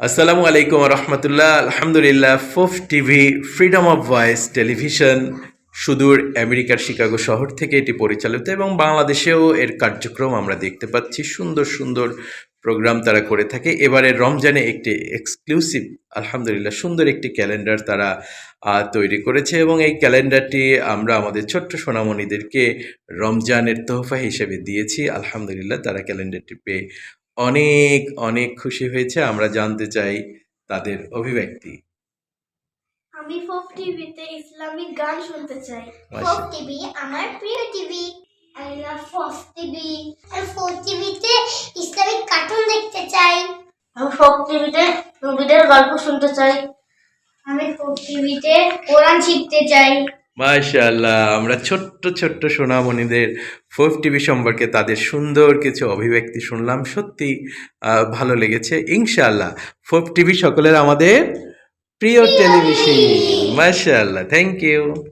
আসসালামু আলাইকুম রহমতুল্লাহ। আলহামদুলিল্লাহ, ফুফ TV freedom of voice television সুদূর আমেরিকার শিকাগো শহর থেকে এটি পরিচালিত এবং বাংলাদেশেও এর কার্যক্রম আমরা দেখতে পাচ্ছি। সুন্দর সুন্দর প্রোগ্রাম তারা করে থাকে। এবারে রমজানে একটি এক্সক্লুসিভ, আলহামদুলিল্লাহ, সুন্দর একটি ক্যালেন্ডার তারা তৈরি করেছে এবং এই ক্যালেন্ডারটি আমরা আমাদের ছোট্ট সোনামণিদেরকে রমজানের তোহফা হিসেবে দিয়েছি। আলহামদুলিল্লাহ, তারা ক্যালেন্ডারটি পেয়ে অনেক অনেক খুশি হয়েছে। আমরা জানতে চাই তাদের অভিব্যক্তি। আমি ফোক টিভিতে ইসলামিক গান শুনতে চাই। মাশা- ফোক টিভি আমার প্রিয় TV. I love folk TV. আমি ফোক টিভিতে ইসলামিক কার্টুন দেখতে চাই। আমি ফোক টিভিতে নবীদের গল্প শুনতে চাই। আমি ফোক টিভিতে কোরআন শিখতে চাই। মাশাআল্লাহ, আমরা ছোট্ট ছোট্ট সোনামণিদের ফুফ টিভি সম্পর্কে তাদের সুন্দর কিছু অভিব্যক্তি শুনলাম। সত্যি ভালো লেগেছে। ইনশাআল্লাহ ফুফ টিভি সকলের আমাদের প্রিয় টেলিভিশন। মাশাআল্লাহ, থ্যাংক ইউ।